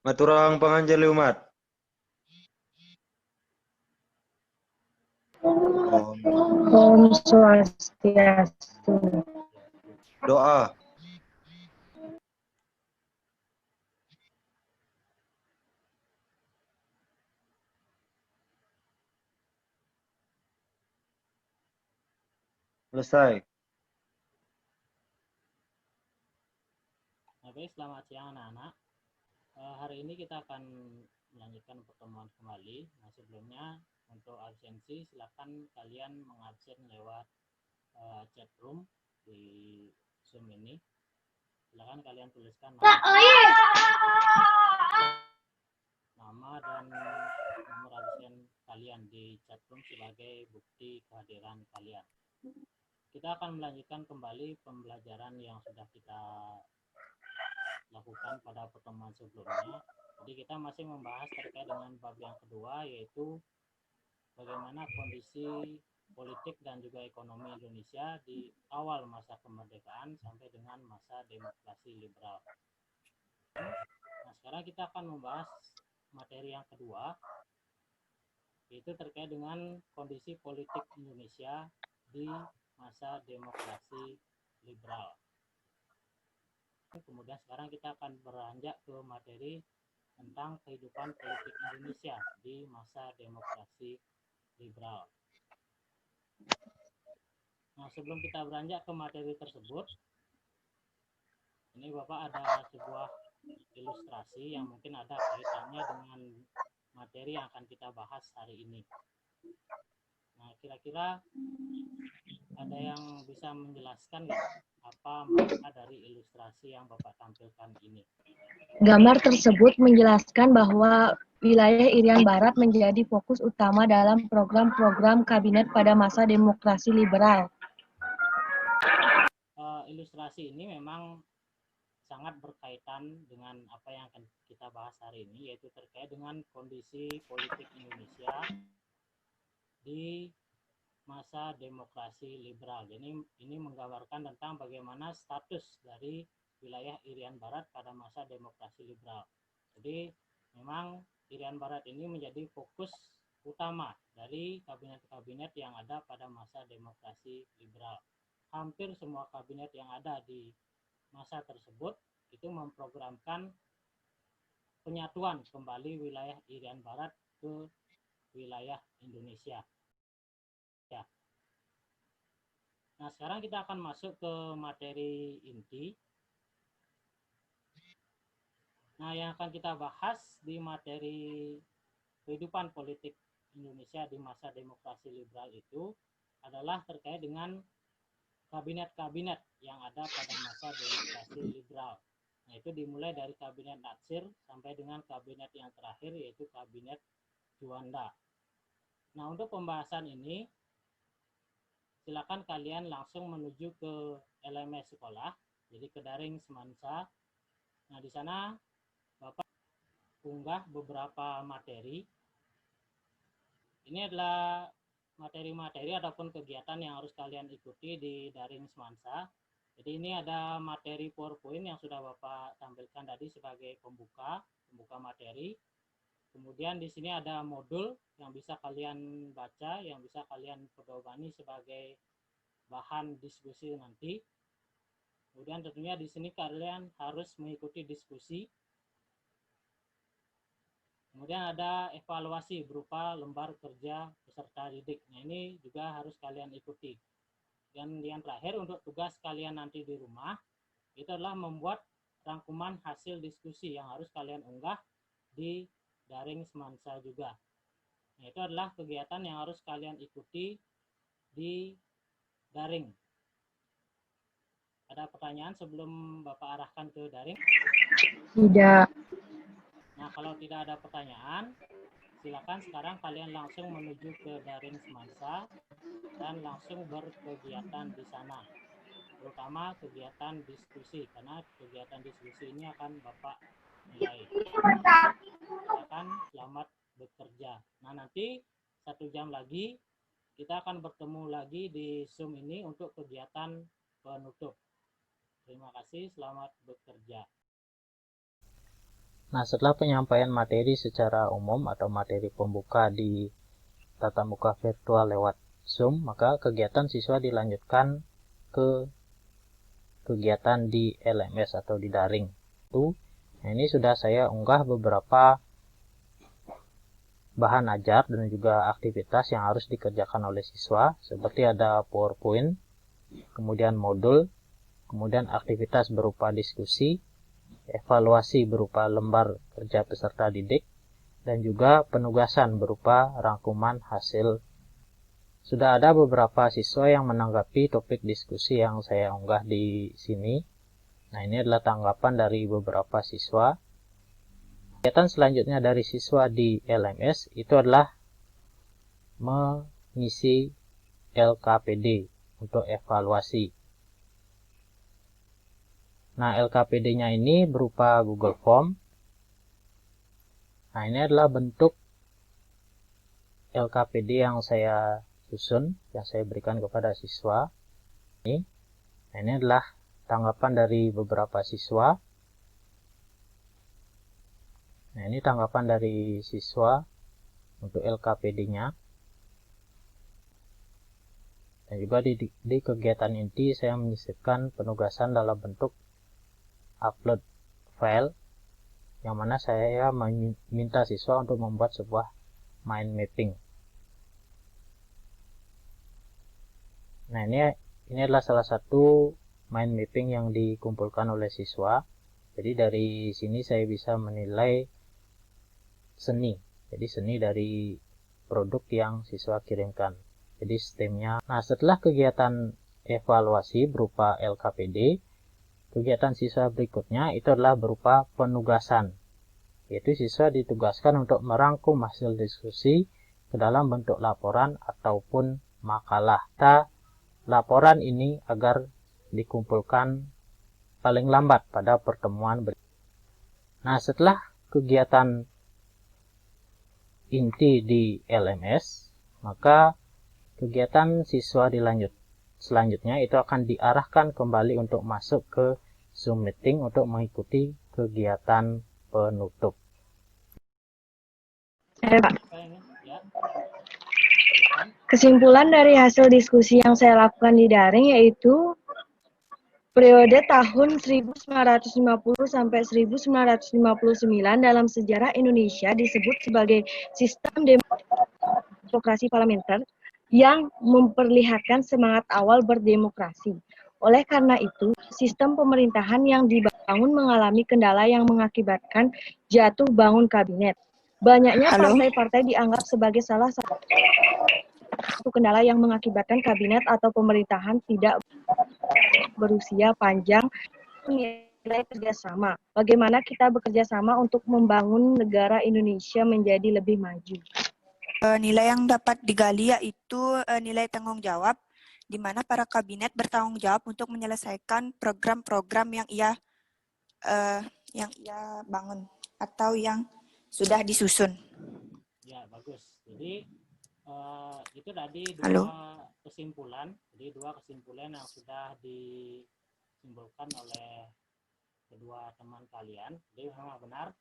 Maturang panganjali umat. Om. Om Swastiastu. Doa. Selesai. Oke, selamat siang anak-anak. Hari ini kita akan melanjutkan pertemuan kembali. Nah, sebelumnya untuk absensi silakan kalian mengabsen lewat chat room di Zoom ini. Silakan kalian tuliskan nama dan nomor absen kalian di chat room sebagai bukti kehadiran kalian. Kita akan melanjutkan kembali pembelajaran yang sudah kita lakukan pada pertemuan sebelumnya. Jadi kita masih membahas terkait dengan bab yang kedua, yaitu bagaimana kondisi politik dan juga ekonomi Indonesia di awal masa kemerdekaan sampai dengan masa demokrasi liberal. Nah, sekarang kita akan membahas materi yang kedua, yaitu terkait dengan kondisi politik Indonesia di masa demokrasi liberal. Kemudian sekarang kita akan beranjak ke materi tentang kehidupan politik Indonesia di masa demokrasi liberal. Nah, sebelum kita beranjak ke materi tersebut, ini Bapak ada sebuah ilustrasi yang mungkin ada kaitannya dengan materi yang akan kita bahas hari ini. Nah, kira-kira ada yang bisa menjelaskan nggak apa makna dari ilustrasi yang Bapak tampilkan ini? Gambar tersebut menjelaskan bahwa wilayah Irian Barat menjadi fokus utama dalam program-program kabinet pada masa demokrasi liberal. Ilustrasi ini memang sangat berkaitan dengan apa yang akan kita bahas hari ini, yaitu terkait dengan kondisi politik Indonesia di masa demokrasi liberal. Jadi ini menggambarkan tentang bagaimana status dari wilayah Irian Barat pada masa demokrasi liberal. Jadi memang Irian Barat ini menjadi fokus utama dari kabinet-kabinet yang ada pada masa demokrasi liberal. Hampir semua kabinet yang ada di masa tersebut itu memprogramkan penyatuan kembali wilayah Irian Barat ke wilayah Indonesia. Ya. Nah, sekarang kita akan masuk ke materi inti. Nah, yang akan kita bahas di materi kehidupan politik Indonesia di masa demokrasi liberal itu adalah terkait dengan kabinet-kabinet yang ada pada masa demokrasi liberal. Nah, itu dimulai dari kabinet Natsir sampai dengan kabinet yang terakhir, yaitu kabinet Juanda. Nah, untuk pembahasan ini, silakan kalian langsung menuju ke LMS sekolah, jadi ke daring Semansa. Nah, di sana Bapak unggah beberapa materi. Ini adalah materi-materi ataupun kegiatan yang harus kalian ikuti di daring Semansa. Jadi ini ada materi PowerPoint yang sudah Bapak tampilkan tadi sebagai pembuka materi. Kemudian di sini ada modul yang bisa kalian baca, yang bisa kalian pedomani sebagai bahan diskusi nanti. Kemudian tentunya di sini kalian harus mengikuti diskusi. Kemudian ada evaluasi berupa lembar kerja peserta didik. Nah, ini juga harus kalian ikuti. Dan yang terakhir untuk tugas kalian nanti di rumah, itu adalah membuat rangkuman hasil diskusi yang harus kalian unggah di daring Semansa juga. Nah, itu adalah kegiatan yang harus kalian ikuti di daring. Ada pertanyaan sebelum Bapak arahkan ke daring? Tidak. Nah, kalau tidak ada pertanyaan, silakan sekarang kalian langsung menuju ke daring Semansa dan langsung berkegiatan di sana. Terutama kegiatan diskusi, karena kegiatan diskusi ini akan Bapak nilai. Silakan selamat bekerja. Nah, nanti 1 jam lagi kita akan bertemu lagi di Zoom ini untuk kegiatan penutup. Terima kasih, selamat bekerja. Nah, setelah penyampaian materi secara umum atau materi pembuka di tatap muka virtual lewat Zoom, maka kegiatan siswa dilanjutkan ke kegiatan di LMS atau di daring. Nah, ini sudah saya unggah beberapa bahan ajar dan juga aktivitas yang harus dikerjakan oleh siswa, seperti ada PowerPoint, kemudian modul, kemudian aktivitas berupa diskusi, evaluasi berupa lembar kerja peserta didik, dan juga penugasan berupa rangkuman hasil. Sudah ada beberapa siswa yang menanggapi topik diskusi yang saya unggah di sini. Nah, ini adalah tanggapan dari beberapa siswa. Kegiatan selanjutnya dari siswa di LMS itu adalah mengisi LKPD untuk evaluasi. Nah, LKPD-nya ini berupa Google Form. Nah, ini adalah bentuk LKPD yang saya susun, yang saya berikan kepada siswa. Nah, ini adalah tanggapan dari beberapa siswa. Nah, ini tanggapan dari siswa untuk LKPD-nya. Dan juga di kegiatan inti saya menyisipkan penugasan dalam bentuk upload file, yang mana saya meminta siswa untuk membuat sebuah mind mapping. Nah, ini adalah salah satu mind mapping yang dikumpulkan oleh siswa. Jadi dari sini saya bisa menilai seni. Jadi seni dari produk yang siswa kirimkan. Jadi sistemnya. Nah, setelah kegiatan evaluasi berupa LKPD, kegiatan siswa berikutnya itu adalah berupa penugasan. Yaitu siswa ditugaskan untuk merangkum hasil diskusi ke dalam bentuk laporan ataupun makalah. Laporan ini agar dikumpulkan paling lambat pada pertemuan berikutnya. Nah, setelah kegiatan inti di LMS, maka kegiatan siswa selanjutnya itu akan diarahkan kembali untuk masuk ke Zoom meeting untuk mengikuti kegiatan penutup. Pak. Ya. Kesimpulan dari hasil diskusi yang saya lakukan di daring yaitu periode tahun 1950 sampai 1959 dalam sejarah Indonesia disebut sebagai sistem demokrasi parlementer yang memperlihatkan semangat awal berdemokrasi. Oleh karena itu, sistem pemerintahan yang dibangun mengalami kendala yang mengakibatkan jatuh bangun kabinet. Banyaknya partai-partai dianggap sebagai salah satu kendala yang mengakibatkan kabinet atau pemerintahan tidak berusia panjang. Nilai kerjasama. Bagaimana kita bekerja sama untuk membangun negara Indonesia menjadi lebih maju? Nilai yang dapat digali yaitu nilai tanggung jawab, di mana para kabinet bertanggung jawab untuk menyelesaikan program-program yang ia bangun atau yang sudah disusun. Ya, bagus. Jadi itu tadi kesimpulan. Jadi dua kesimpulan yang sudah disimpulkan oleh kedua teman kalian. Jadi memang benar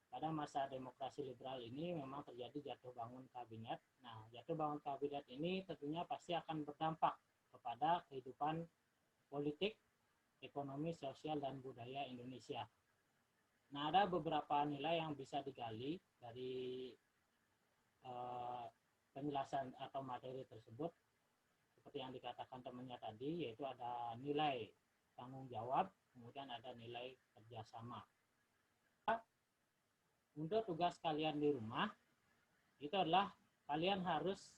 pada masa demokrasi liberal ini memang terjadi jatuh bangun kabinet. Nah, jatuh bangun kabinet ini tentunya pasti akan berdampak kepada kehidupan politik, ekonomi, sosial, dan budaya Indonesia. Nah, ada beberapa nilai yang bisa digali dari penjelasan atau materi tersebut. Seperti yang dikatakan temannya tadi, yaitu ada nilai tanggung jawab, kemudian ada nilai kerjasama. Untuk tugas kalian di rumah, itu adalah kalian harus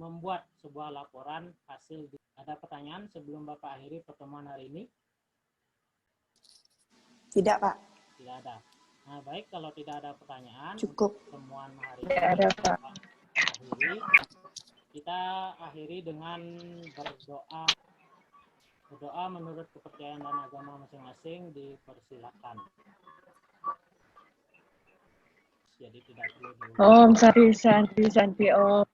membuat sebuah laporan hasil. Ada pertanyaan sebelum Bapak akhiri pertemuan hari ini? Tidak, Pak. Tidak ada. Nah, baik, kalau tidak ada pertanyaan, cukup. Pertemuan hari ini ada, Pak. Kita akhiri dengan berdoa menurut kepercayaan dan agama masing-masing, dipersilakan. Jadi tidak perlu Om Santi Santi Santi Om.